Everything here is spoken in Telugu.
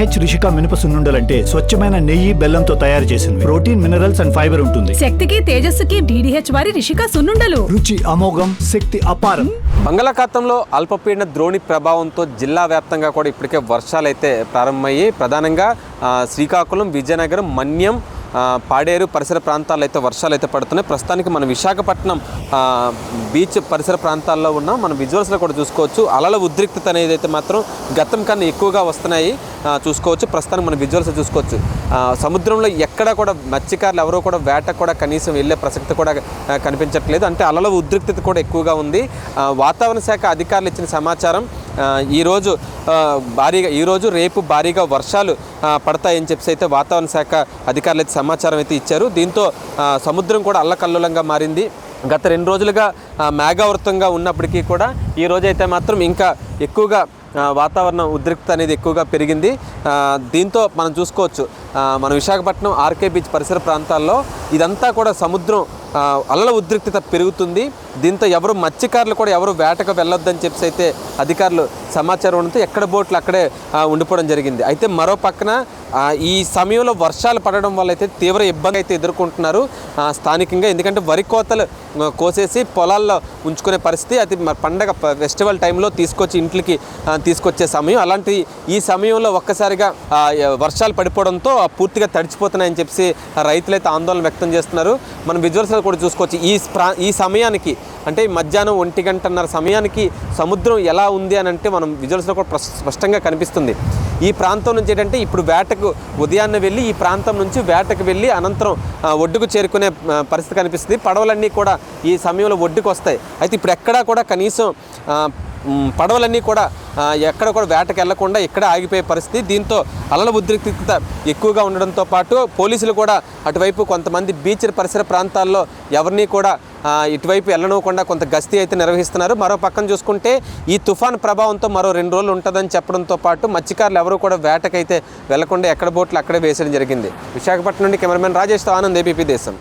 DDH రిషిక మినప సున్నుండలంటే స్వచ్ఛమైన నెయ్యి బెల్లంతో తయారు చేసినవి. ప్రోటీన్, మినరల్స్ అండ్ ఫైబర్ ఉంటుంది. శక్తికి తేజస్సుకి DDH వారి రిషిక సున్నుండలు. రుచి అమోఘం, శక్తి అపారం. బంగాళాఖాతంలో అల్పపీడన ద్రోణి ప్రభావంతో జిల్లా వ్యాప్తంగా కూడా ఇప్పటికే వర్షాలు అయితే ప్రారంభమయ్యి ప్రధానంగా శ్రీకాకుళం, విజయనగరం, మన్యం, పాడేరు పరిసర ప్రాంతాల్లో అయితే వర్షాలు అయితే పడుతున్నాయి. ప్రస్తుతానికి మన విశాఖపట్నం బీచ్ పరిసర ప్రాంతాల్లో ఉన్న మనం విజువల్స్లో కూడా చూసుకోవచ్చు. అలల ఉద్రిక్తత అనేది అయితే మాత్రం గతం కన్నా ఎక్కువగా వస్తున్నాయి చూసుకోవచ్చు. ప్రస్తుతానికి మన విజువల్స్ చూసుకోవచ్చు. సముద్రంలో ఎక్కడ కూడా మత్స్యకారులు ఎవరో కూడా వేట కూడా కనీసం వెళ్ళే ప్రసక్తి కూడా కనిపించట్లేదు. అంటే అలల ఉద్రిక్తత కూడా ఎక్కువగా ఉంది. వాతావరణ శాఖ అధికారులు ఇచ్చిన సమాచారం ఈరోజు రేపు భారీగా వర్షాలు పడతాయని చెప్పి అయితే వాతావరణ శాఖ అధికారులు అయితే సమాచారం అయితే ఇచ్చారు. దీంతో సముద్రం కూడా అల్లకల్లోలంగా మారింది. గత 2 రోజులుగా మేఘావృతంగా ఉన్నప్పటికీ కూడా ఈ రోజైతే మాత్రం ఇంకా ఎక్కువగా వాతావరణ ఉద్రిక్తత అనేది ఎక్కువగా పెరిగింది. దీంతో మనం చూసుకోవచ్చు మన విశాఖపట్నం ఆర్కే బీచ్ పరిసర ప్రాంతాల్లో ఇదంతా కూడా సముద్రం అలల ఉద్రిక్తత పెరుగుతుంది. దీంతో ఎవరు మత్స్యకారులు కూడా ఎవరు వేటకు వెళ్ళొద్దని చెప్పి అయితే అధికారులు సమాచారం ఉండడంతో ఎక్కడ బోట్లు అక్కడే ఉండిపోవడం జరిగింది. అయితే మరో పక్కన ఈ సమయంలో వర్షాలు పడడం వల్ల అయితే తీవ్ర ఇబ్బంది అయితే ఎదుర్కొంటున్నారు స్థానికంగా. ఎందుకంటే వరి కోతలు కోసేసి పొలాల్లో ఉంచుకునే పరిస్థితి, అది పండగ ఫెస్టివల్ టైంలో తీసుకొచ్చి ఇంట్లోకి తీసుకొచ్చే సమయం. అలాంటి ఈ సమయంలో ఒక్కసారిగా వర్షాలు పడిపోవడంతో పూర్తిగా తడిచిపోతున్నాయని చెప్పి రైతులైతే ఆందోళన వ్యక్తం చేస్తున్నారు. మనం విజువల్స్లో కూడా చూసుకోవచ్చు. ఈ సమయానికి అంటే మధ్యాహ్నం 1:30 సమయానికి సముద్రం ఎలా ఉంది అని అంటే మనం విజువల్స్లో కూడా స్పష్టంగా కనిపిస్తుంది. ఈ ప్రాంతం నుంచి ఏంటంటే ఇప్పుడు వేటకు ఉదయాన్నే వెళ్ళి ఈ ప్రాంతం నుంచి వేటకు వెళ్ళి అనంతరం ఒడ్డుకు చేరుకునే పరిస్థితి కనిపిస్తుంది. పడవలన్నీ కూడా ఈ సమయంలో ఒడ్డుకు వస్తాయి. అయితే ఇప్పుడు ఎక్కడా కూడా కనీసం పడవలన్నీ కూడా ఎక్కడ కూడా వేటకు వెళ్లకుండా ఇక్కడ ఆగిపోయే పరిస్థితి. దీంతో అలల ఉద్రిక్తత ఎక్కువగా ఉండడంతో పాటు పోలీసులు కూడా అటువైపు కొంతమంది బీచ్ పరిసర ప్రాంతాల్లో ఎవరిని కూడా ఇటువైపు వెళ్ళనివ్వకుండా కొంత గస్తీ అయితే నిర్వహిస్తున్నారు. మరో పక్కన చూసుకుంటే ఈ తుఫాన్ ప్రభావంతో మరో 2 రోజులు ఉంటుందని చెప్పడంతో పాటు మత్స్యకారులు ఎవరు కూడా వేటకైతే వెళ్లకుండా ఎక్కడ బోట్లు అక్కడే వేసడం జరిగింది. విశాఖపట్నం నుండి కెమెరామెన్ రాజేష్తో ఆనంద్, ABP దేశం.